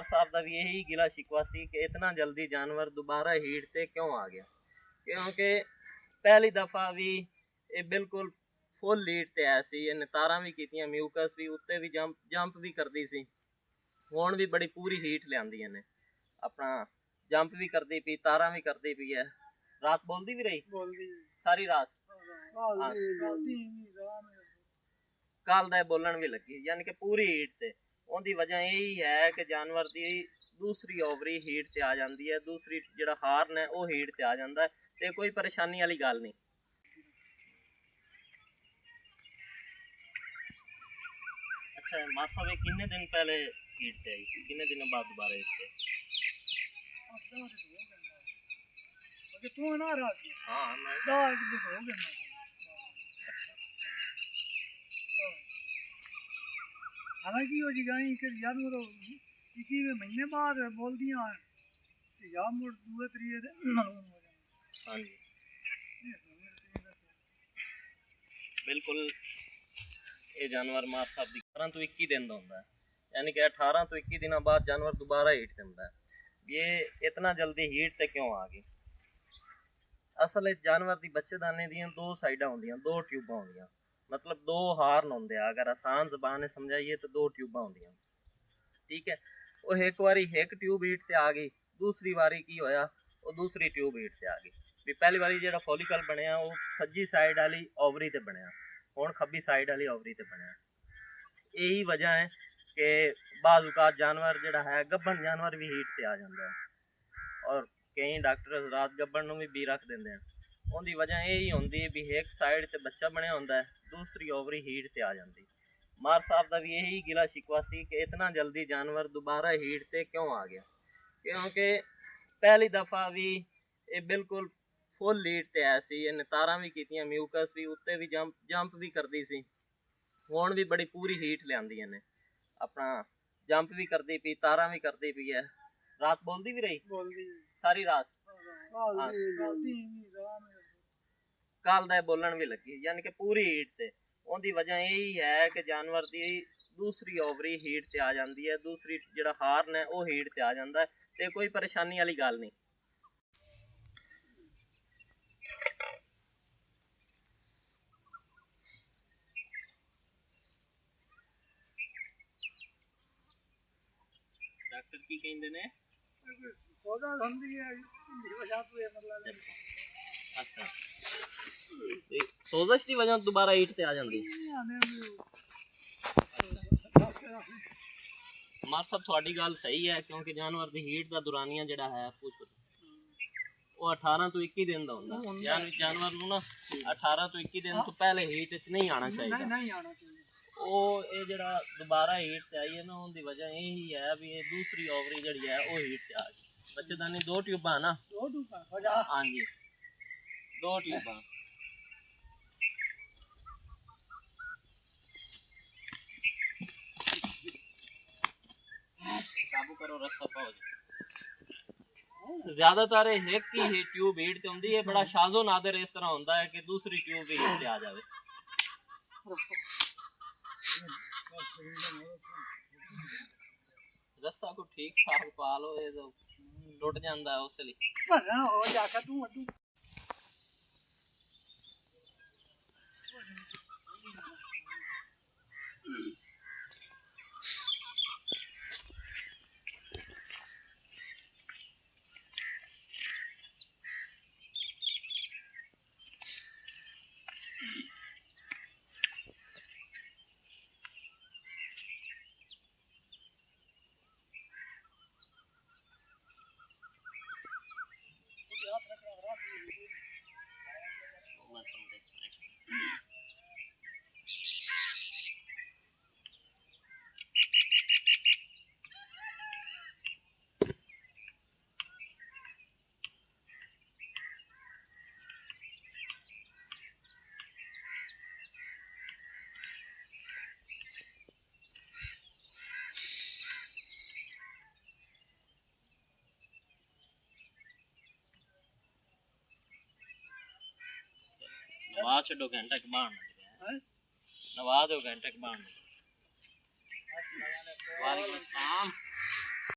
मार साहब का भी यही गिला शिकवा सी कि इतना जल्दी जानवर दोबारा हीट ते क्यों आ गया, क्योंकि पहली दफ़ा भी ये बिल्कुल फुल हीट ते आया सी, इन्हें तारा भी कीतियां, म्यूकस भी उत्ते भी जंप भी करती सी, हुण भी बड़ी पूरी हीट लियांदी ने, अपना जंप भी करती पी, तारा भी करती पी है, रात बोलती भी रही सारी रात, कल दा बोलन भी लगी, यानी कि पूरी हीट ते। उनकी वजह यही है कि जानवर की दूसरी ओवरी हीट से आ जाती है, दूसरी जो हार्न है वह हीट से आ जाता है, तो कोई परेशानी वाली गल नहीं। अच्छा मार साहब किन्ने दिन पहले हीट से आई, किन्ने दिन बाद दोबारा हीट से? हाँ हालांकि वो जगह कि यार वो इक्की महीने बाद बोलती या मुड़ दूए त्रीए हाँ जी बिल्कुल। ये जानवर मार साहब की 18 तो 21 दिन का होता है, यानी कि 18 तो 21 दिन बाद जानवर दोबारा हीट से होता है। ये इतना जल्दी हीट से क्यों आ गई? असल जानवर की बच्चेदाने दी दो साइडा होंदियां, दो ट्यूबा होंदियां, मतलब दो हार्न होंदे, अगर आसान जबान समझाइए तो दो ट्यूबा होंदियां, ठीक है। वो एक बारी एक ट्यूब हीट से आ गई, दूसरी बारी की होया वो दूसरी ट्यूब हीट से आ गई। भी पहली बारी जो फॉलिकल बनया वो सज्जी साइड वाली ओवरी ते बनया, हुण खब्बी साइड वाली ओवरी ते बनया। यही वजह है कि बाज़ जानवर जोड़ा है गब्बन जानवर भी हीट से आ जाता है, और कई डॉक्टर रात गब्बन भी रख देंगे हैं। उनकी वजह यही होंगी भी एक साइड से बच्चा बनया होंदा है, दूसरी ओवरी हीट से आ जाती। मार साहब का भी यही गिला शिकवा सी कि इतना जल्दी जानवर दोबारा हीट से क्यों आ गया, क्योंकि पहली दफ़ा भी ये बिल्कुल फुल हीट से आया सी, इन्हें तारा भी कीतियां, म्यूकस भी उत्ते भी जंप भी करती सी, हुण भी बड़ी पूरी हीट लियांदी ने, अपना जंप भी करती पी, तारा भी करती पी है, रात बोलती भी रही सारी रात, कल दा बोलन भी लगी, यानी कि पूरी हीट से। उनकी वजह यही है कि जानवर की दूसरी ओवरी हीट से आ जाती है, दूसरी जो हार्न है वह हीट से आ जाता है, तो कोई परेशानी वाली गल नहीं। डॉक्टर की कहते ने अच्छा सोजश की वजह दोबारा हीट से आ जाती। मार साहब थोड़ी गल सही है, क्योंकि जानवर की हीट का दुरानिया जोड़ा है वो 18 तो 21 दिन का होंदा, यानी जानवर नूं ना 18 तो 21 दिन तो पहले हीट च नहीं आना चाहिए। वो ये जड़ा दोबारा हीट से आई है ना, उनकी वजह यही है भी ये दूसरी ओवरी जड़ी है वो हीट से आ गई। बच्चेदानी दो ट्यूबा ना, हाँ जी दो ट्यूबा। काबू करो रस्सा पाओ। ज्यादातर एक ही ट्यूब हीट से होंदी है, बड़ा शाजो नादर इस तरह होता है कि दूसरी ट्यूब भी हीट से आ जाए। रस्सा को ठीक ठाक पा लो, ये तो टुट जाता है उस लिए। नवा छो घंटा के बाद नवा दो घंटे के बाद। वालेकुम अस्सलाम।